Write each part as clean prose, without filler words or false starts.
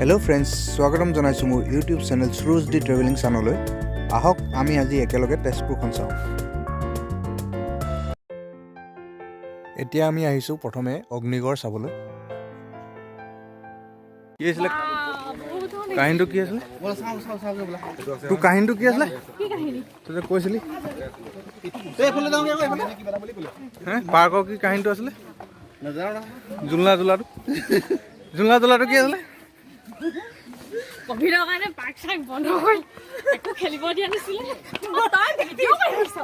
Hello friends, स्वागतम जनाइছোঁ মোৰ YouTube channel সুৰুজ দি travelling চানলৈ। আহক আমি আজি একেলগে তেজপুৰখন চাওঁ। এতিয়া আমি আহিছোঁ প্ৰথমে অগ্নিগড় চাবলৈ। কি আছিল কাহিনীটো? কি আছিল তোৰ কাহিনীটো? কি আছিলে তই যে কৈছিলি পাৰ্কৰ কি কাহিনীটো আছিলে? জোলনা জোলাটো জোলনা জোলাটো কি আছিলে? কোভিডৰ কাৰণে পাৰ্ক চাৰ্ক বন্ধ কৰি একো খেলিব দিয়া নাছিলে। তই ভিডিঅ' কৰি আছ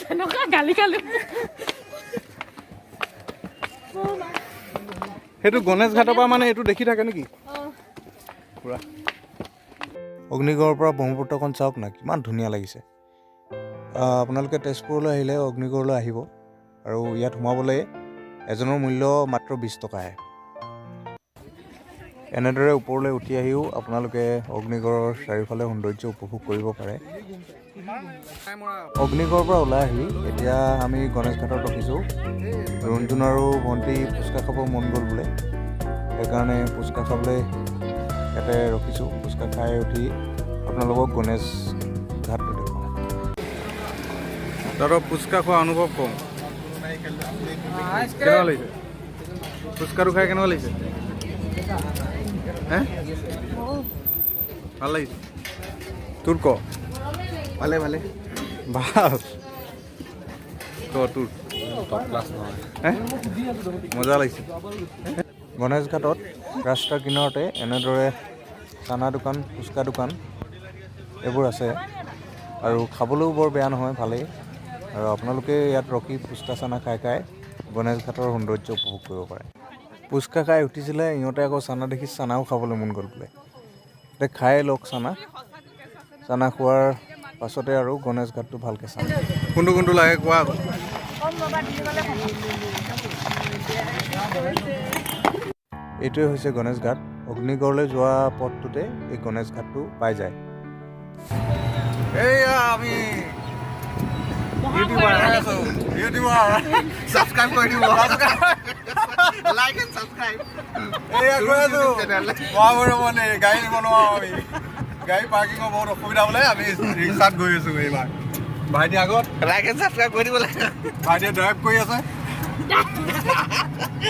তেনেকুৱা গালি খালো। সেইটো গণেশ ঘাটৰ পৰা মানে এইটো দেখি থাকে নেকি পুৰা? অগ্নিগড়ৰ পৰা ব্ৰহ্মপুত্ৰখন চাওক না, কিমান ধুনীয়া লাগিছে। আপোনালোকে তেজপুৰলৈ আহিলে অগ্নিগড়লৈ আহিব, আৰু ইয়াত সোমাবলৈ এজনৰ মূল্য মাত্ৰ 20 টকাহে। এনেদৰে ওপৰলৈ উঠি আহিও আপোনালোকে অগ্নিগড়ৰ চাৰিওফালে সৌন্দৰ্য উপভোগ কৰিব পাৰে। অগ্নিগড়ৰ পৰা ওলাই আহি এতিয়া আমি গণেশ ঘাটত ৰখিছোঁ। ৰঞ্জুন আৰু ভণ্টি ফুচকা খাব মন গ'ল বোলে, সেইকাৰণে ফুচকা খাবলৈ ইয়াতে ৰখিছোঁ। ফুচকা খাই উঠি আপোনালোকক গণেশ ঘাটটো দেখুৱাম। তহঁতৰ ফুচকা খোৱা অনুভৱ কম, কেনেকুৱা লাগিছে? ফুচকাটো খাই কেনেকুৱা লাগিছে? ভাল লাগিছে? তোৰ ক? ভালে ভালে ভাল তোৰ মজা লাগিছে। গণেশ ঘাটত ৰাস্তাৰ কিনাৰতে এনেদৰে চানা দোকান, ফুচকা দোকান এইবোৰ আছে, আৰু খাবলৈও বৰ বেয়া নহয়, ভালেই। আৰু আপোনালোকে ইয়াত ৰখি ফুচকা চানা খাই খাই গণেশ ঘাটৰ সৌন্দৰ্য উপভোগ কৰিব পাৰে। ফুচকা খাই উঠিছিলে ইহঁতে, আকৌ চানা দেখি চানাও খাবলৈ মন গ'ল বোলে। এতিয়া খাই লওক চানা। চানা খোৱাৰ পাছতে আৰু গণেশ ঘাটটো ভালকৈ চাম। কোনটো কোনটো লাগে কোৱা? এইটোৱে হৈছে গণেশ ঘাট। অগ্নিগড়লৈ যোৱা পথটোতে এই গণেশ ঘাটটো পাই যায়। এইয়া আমি সাবস্ক্ৰাইব কৰে দিব, লাইক এন্ড সাবস্ক্ৰাইব। এইয়া কৈ আছোঁ মহাভৈৰৱলৈ গাড়ী বনোৱা। আমি গাড়ী পাৰ্কিঙৰ বহুত অসুবিধা বোলে, আমি ৰিক্সাত গৈ আছোঁ। এইবাৰ ভাইটি আগত লাইক এন্ড সাবস্ক্ৰাইব কৰে দিব লাগে। ভাইটিয়ে ড্ৰাইভ কৰি আছে।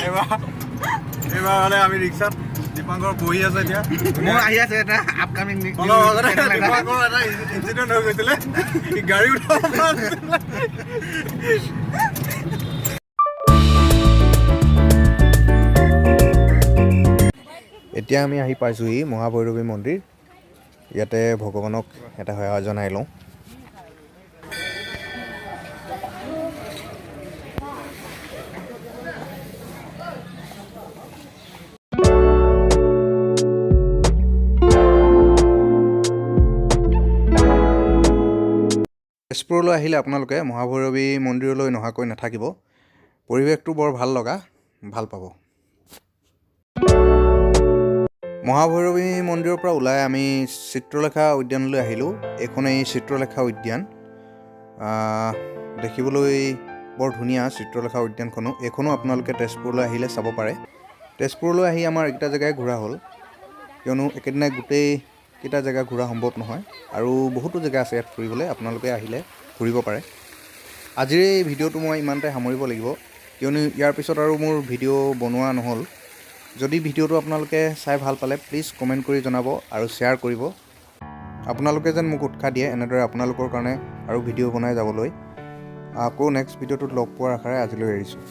এইবাৰ মানে আমি ৰিক্সাত, দীপাংকৰ বহি আছে এতিয়া। মোৰ আহি আছে এটা আপকামিং দীপাংকৰ এটা ইনচিডেণ্ট হৈ গৈছিলে, গাড়ী উঠাব পৰা নাছিলে। এতিয়া আমি আহি পাইছোঁহি মহাভৈৰৱী মন্দিৰ। ইয়াতে ভগৱানক এটা সেৱা জনাই লওঁ। তেজপুৰলৈ আহিলে আপোনালোকে মহাভৈৰৱী মন্দিৰলৈ নহাকৈ নাথাকিব। পৰিৱেশটো বৰ ভাল লগা, ভাল পাব। মহাভৈৰৱী মন্দিৰৰ পৰা ওলাই আমি চিত্ৰলেখা উদ্যানলৈ আহিলোঁ। এইখনেই চিত্ৰলেখা উদ্যান। দেখিবলৈ বৰ ধুনীয়া চিত্ৰলেখা উদ্যানখনো। এইখনো আপোনালোকে তেজপুৰলৈ আহিলে চাব পাৰে। তেজপুৰলৈ আহি আমাৰ এইকেইটা জেগাই ঘূৰা হ'ল, কিয়নো একেদিনাই গোটেইকেইটা জেগা ঘূৰা সম্ভৱ নহয়, আৰু বহুতো জেগা আছে ইয়াত ফুৰিবলৈ। আপোনালোকে আহিলে ফুৰিব পাৰে। আজিৰ এই ভিডিঅ'টো মই ইমানতে সামৰিব লাগিব, কিয়নো ইয়াৰ পিছত আৰু মোৰ ভিডিঅ' বনোৱা নহ'ল। যদি ভিডিঅ'টো আপোনালোকে চাই ভাল পালে প্লিজ কমেণ্ট কৰি জনাব আৰু শ্বেয়াৰ কৰিব। আপোনালোকে যেন মোক উৎসাহ দিয়ে এনেদৰে আপোনালোকৰ কাৰণে আৰু ভিডিঅ' বনাই যাবলৈ। আকৌ নেক্সট ভিডিঅ'টোত লগ পোৱাৰ আশাৰে আজিলৈ এৰিছোঁ।